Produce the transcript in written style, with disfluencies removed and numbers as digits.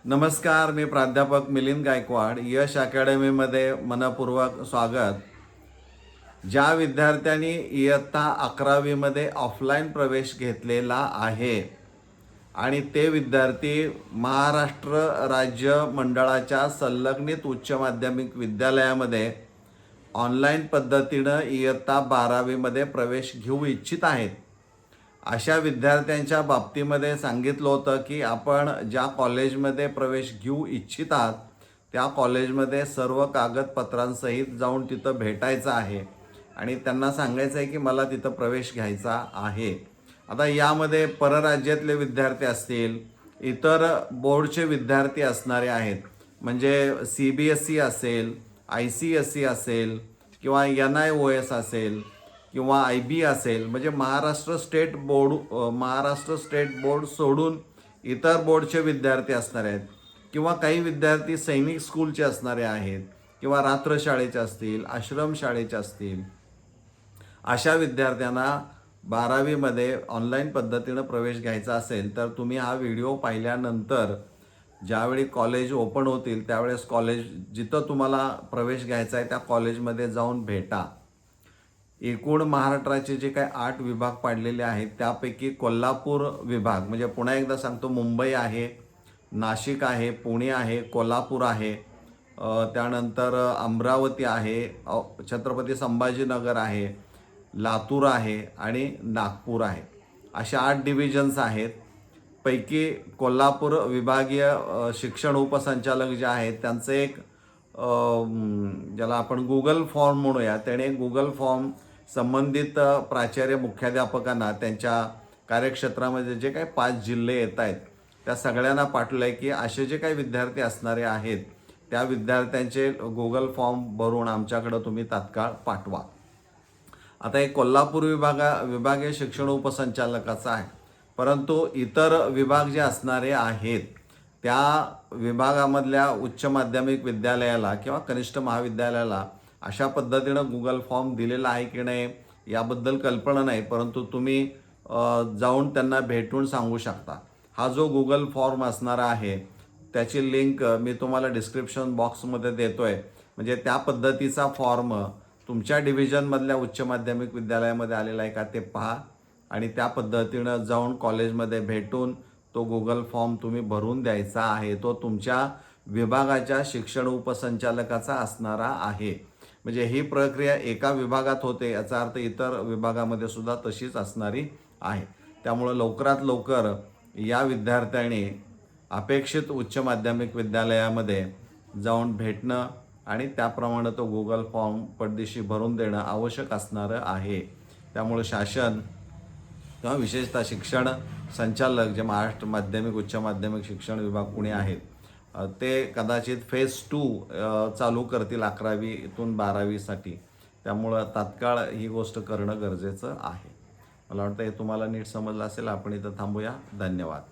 नमस्कार, मी प्राध्यापक मिलिंद गायकवाड. यश अकॅडमीमध्ये मनपूर्वक स्वागत. ज्या विद्यार्थ्यांनी इयत्ता 11वीमध्ये ऑफलाईन प्रवेश घेतलेला आहे आणि ते विद्यार्थी महाराष्ट्र राज्य मंडळाच्या संलग्नित उच्च माध्यमिक विद्यालयामध्ये ऑनलाईन पद्धतीनं इयत्ता 12वीमध्ये प्रवेश घेऊ इच्छित आहेत, अशा विद्यार्थ्यांच्या बाबतीमध्ये सांगितलं होतं की आपण ज्या कॉलेजमध्ये प्रवेश घेऊ इच्छितात त्या कॉलेजमध्ये सर्व कागदपत्रांसहित जाऊन तिथं भेटायचं आहे आणि त्यांना सांगायचं आहे की मला तिथं प्रवेश घ्यायचा आहे. आता यामध्ये परराज्यातले विद्यार्थी असतील, इतर बोर्डचे विद्यार्थी असणारे आहेत, म्हणजे CBSE असेल, ICSE असेल किंवा NIOS असेल किंवा IB असेल, म्हणजे महाराष्ट्र स्टेट बोर्ड सोडून इतर बोर्डचे विद्यार्थी असणारे आहेत किंवा काही विद्यार्थी सैनिक स्कूलचे असणारे आहेत किंवा रात्रशाळेचे असतील, आश्रमशाळेचे असतील. अशा विद्यार्थ्यांना 12वीमध्ये ऑनलाईन पद्धतीनं प्रवेश घ्यायचा असेल तर तुम्ही हा व्हिडिओ पाहिल्यानंतर ज्यावेळी कॉलेज ओपन होतील त्यावेळेस कॉलेज जिथं तुम्हाला प्रवेश घ्यायचा आहे त्या कॉलेजमध्ये जाऊन भेटा. एकूण महाराष्ट्राचे जे काही 8 विभाग पाडलेले आहेत त्यापैकी कोल्हापूर विभाग, म्हणजे पुन्हा एकदा सांगतो, मुंबई आहे, नाशिक आहे, पुणे आहे, कोल्हापूर आहे, त्यानंतर अमरावती आहे, छत्रपती संभाजीनगर आहे, लातूर आहे आणि नागपूर आहे. अशा 8 डिव्हिजन्स आहेत. पैकी कोल्हापूर विभागीय शिक्षण उपसंचालक जे आहेत त्यांचं एक ज्याला आपण गुगल फॉर्म म्हणूया, त्याने गुगल फॉर्म संबंधित प्राचार्य मुख्याध्यापकांना त्यांच्या कार्यक्षेत्रामध्ये जे काही 5 जिल्हे येत आहेत त्या सगळ्यांना पाठवलं आहे की असे जे काही विद्यार्थी असणारे आहेत त्या विद्यार्थ्यांचे गुगल फॉर्म भरून आमच्याकडं तुम्ही तात्काळ पाठवा. आता एक कोल्हापूर विभागीय शिक्षण उपसंचालकाचा आहे, परंतु इतर विभाग जे असणारे आहेत त्या विभागामधल्या उच्च माध्यमिक विद्यालयाला किंवा कनिष्ठ महाविद्यालयाला अशा पद्धतीनं गुगल फॉर्म दिलेला आहे की नाही याबद्दल कल्पना नाही, परंतु तुम्ही जाऊन त्यांना भेटून सांगू शकता. हा जो गुगल फॉर्म असणारा आहे त्याची लिंक मी तुम्हाला डिस्क्रिप्शन बॉक्समध्ये देतो आहे. म्हणजे त्या पद्धतीचा फॉर्म तुमच्या डिव्हिजनमधल्या उच्च माध्यमिक विद्यालयामध्ये आलेला आहे का ते पहा आणि त्या पद्धतीनं जाऊन कॉलेजमध्ये भेटून तो गुगल फॉर्म तुम्ही भरून द्यायचा आहे. तो तुमच्या विभागाच्या शिक्षण उपसंचालकाचा असणारा आहे. म्हणजे ही प्रक्रिया एका विभागात होते याचा अर्थ इतर विभागामध्ये सुद्धा तशीच असणारी आहे. त्यामुळं लवकरात लवकर या विद्यार्थ्यांनी अपेक्षित उच्च माध्यमिक विद्यालयामध्ये जाऊन भेटणं आणि त्याप्रमाणे तो गुगल फॉर्म पटदिशी भरून देणं आवश्यक असणारं आहे. त्यामुळे शासन किंवा विशेषतः शिक्षण संचालक जे महाराष्ट्र माध्यमिक उच्च माध्यमिक शिक्षण विभाग पुणे आहेत ते कदाचित फेज 2 चालू करतील 11वीतून 12वीसाठी. त्यामुळं तात्काळ ही गोष्ट करणं गरजेचं आहे. मला वाटतं हे तुम्हाला नीट समजलं असेल. आपण इथं थांबूया. धन्यवाद.